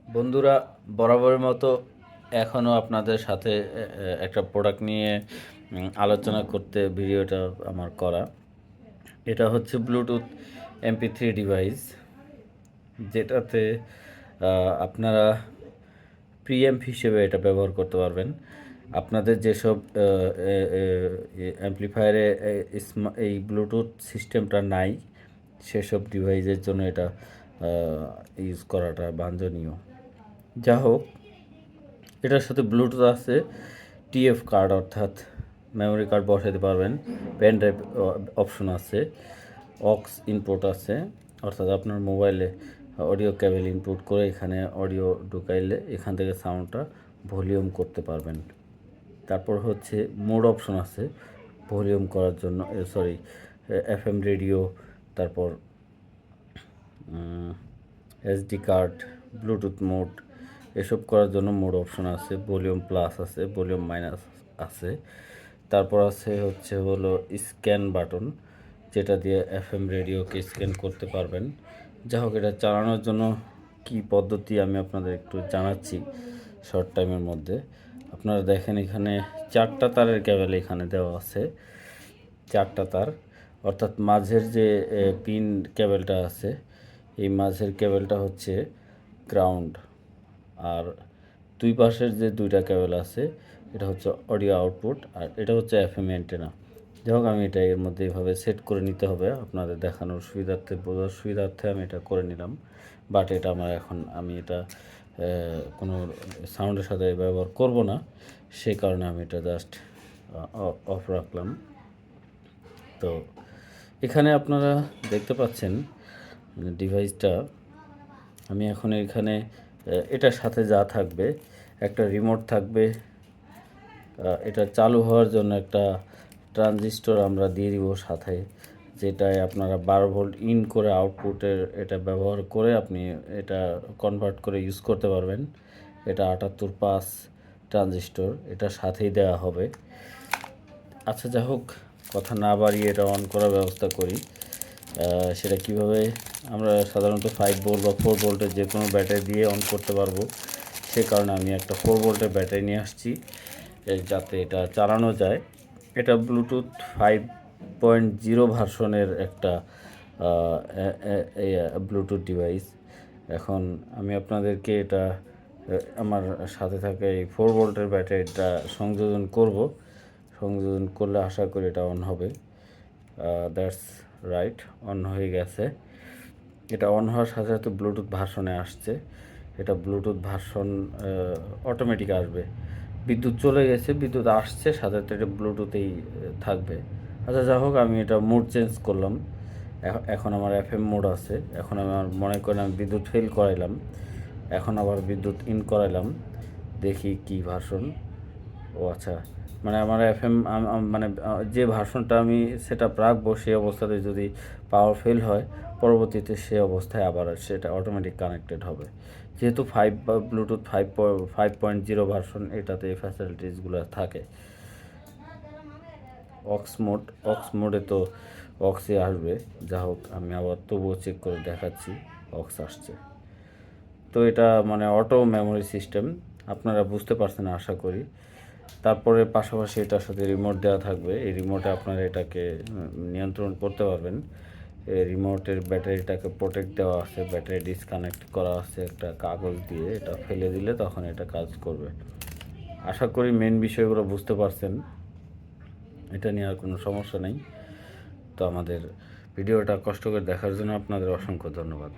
বন্ধুরা, বরাবরের মতো এখনও আপনাদের সাথে একটা প্রোডাক্ট নিয়ে আলোচনা করতে ভিডিওটা আমার করা। এটা হচ্ছে ব্লুটুথ MP3 ডিভাইস, যেটাতে আপনারা প্রিঅ্যাম্প হিসেবে এটা ব্যবহার করতে পারবেন। আপনাদের যেসব অ্যাম্প্লিফায়ারে এই ব্লুটুথ সিস্টেমটা নাই, সেসব ডিভাইসের জন্য এটা ইউজ করাটা বাঞ্ছনীয়। যা হোক, এটার সাথে ব্লুটুথ আছে, TF কার্ড অর্থাৎ মেমোরি কার্ড বসাতে পারবেন, পেন ড্রাইভ অপশন আছে, অক্স ইনপুট আছে অর্থাৎ আপনার মোবাইলে অডিও কেবল ইনপুট করে এখানে অডিও ঢুকাইলে এখান থেকে সাউন্ডটা ভলিউম করতে পারবেন। তারপর হচ্ছে মোড অপশন আছে ভলিউম করার জন্য, FM রেডিও, তারপর SD কার্ড, ব্লুটুথ মোড, এসব করার জন্য মোড অপশন আছে। ভলিউম প্লাস আছে, ভলিউম মাইনাস আছে। তারপর আছে হলো স্ক্যান বাটন, যেটা দিয়ে FM রেডিওকে স্ক্যান করতে পারবেন। যা হোক, এটা চালানোর জন্য কি পদ্ধতি আমি আপনাদের একটু জানাচ্ছি শর্ট টাইমের মধ্যে। আপনারা দেখেন এখানে 4টা তারের কেবল এখানে দেওয়া আছে, 4টা তার, অর্থাৎ মাঝের যে পিন কেবলটা আছে, এই মাঝের কেবলটা হচ্ছে গ্রাউন্ড, আর দুই পাশের যে 2টা কেবল আছে এটা হচ্ছে অডিও আউটপুট, আর এটা হচ্ছে FM অ্যান্টেনা। যাই হোক, আমি এটা এর মধ্যে এভাবে সেট করে নিতে হবে আপনাদের দেখানোর সুবিধার্থে, বোঝার সুবিধার্থে আমি এটা করে নিলাম। বাট এটা আমি এটা কোনো সাউন্ডের সাথে ব্যবহার করব না, সেই কারণে আমি এটা জাস্ট অফ রাখলাম। তো এখানে আপনারা দেখতে পাচ্ছেন ডিভাইসটা। আমি এখন এখানে এটার সাথে যা থাকবে, একটা রিমোট থাকবে, এটা চালু হওয়ার জন্য একটা ট্রানজিস্টর আমরা দিয়ে দিব সাথে, যেটায় আপনারা 12 ভোল্ট ইন করে আউটপুটের এটা ব্যবহার করে আপনি এটা কনভার্ট করে ইউজ করতে পারবেন। এটা 78/5 ট্রানজিস্টর, এটা সাথেই দেওয়া হবে। আচ্ছা, যা হোক, কথা না বাড়িয়ে এটা অন করার ব্যবস্থা করি। সেটা কিভাবে আমরা সাধারণত 5 ভোল্ট বা 4 ভোল্টের যে কোনো ব্যাটারি দিয়ে অন করতে পারবো, সে কারণে আমি একটা 4 ভোল্টের ব্যাটারি নিয়ে আসছি যাতে এটা চালানো যায়। এটা ব্লুটুথ 5.0 ভার্সনের একটা ব্লুটুথ ডিভাইস। এখন আমি আপনাদেরকে এটা আমার সাথে থাকা এই 4 ভোল্টের ব্যাটারিটা সংযোজন করলে আশা করি এটা অন হবে। দ্যাটস রাইট, অন হয়ে গেছে। এটা অন হওয়ার সাথে সাথে ব্লুটুথ ভার্সনে আসছে। এটা ব্লুটুথ ভার্সন অটোমেটিক আসবে। বিদ্যুৎ চলে গেছে, বিদ্যুৎ আসছে, সাথে সাথে এটা ব্লুটুথেই থাকবে। আচ্ছা, যা হোক, আমি এটা মোড চেঞ্জ করলাম। এখন আমার FM মোড আছে। এখন আমার মনে করেন আমি বিদ্যুৎ ফেল করাইলাম, এখন আবার বিদ্যুৎ ইন করাইলাম, দেখি কি ভার্সন। ও আচ্ছা, মানে আমার FM মানে যে ভার্সনটা আমি সেটা রাখবো, সেই অবস্থাতে যদি পাওয়ার ফেল হয়, পরবর্তীতে সে অবস্থায় আবার সেটা অটোমেটিক কানেক্টেড হবে। যেহেতু ব্লুটুথ 5.0 ভার্সন, এটাতে এই ফ্যাসিলিটিসগুলো থাকে। অক্স মোডে তো অক্সে আসবে। যা হোক, আমি আবার তবুও চেক করে দেখাচ্ছি, অক্স আসছে। তো এটা মানে অটো মেমোরি সিস্টেম, আপনারা বুঝতে পারছেন আশা করি। তারপরে পাশাপাশি এটার সাথে রিমোট দেওয়া থাকবে। এই রিমোটে আপনারা এটাকে নিয়ন্ত্রণ করতে পারবেন। এই রিমোটের ব্যাটারিটাকে প্রোটেক্ট দেওয়া আছে, ব্যাটারি ডিসকানেক্ট করা আছে একটা কাগজ দিয়ে, এটা ফেলে দিলে তখন এটা কাজ করবে। আশা করি মেন বিষয়গুলো বুঝতে পারছেন, এটা নিয়ে আর কোনো সমস্যা নেই। তো আমাদের ভিডিওটা কষ্ট করে দেখার জন্য আপনাদের অসংখ্য ধন্যবাদ।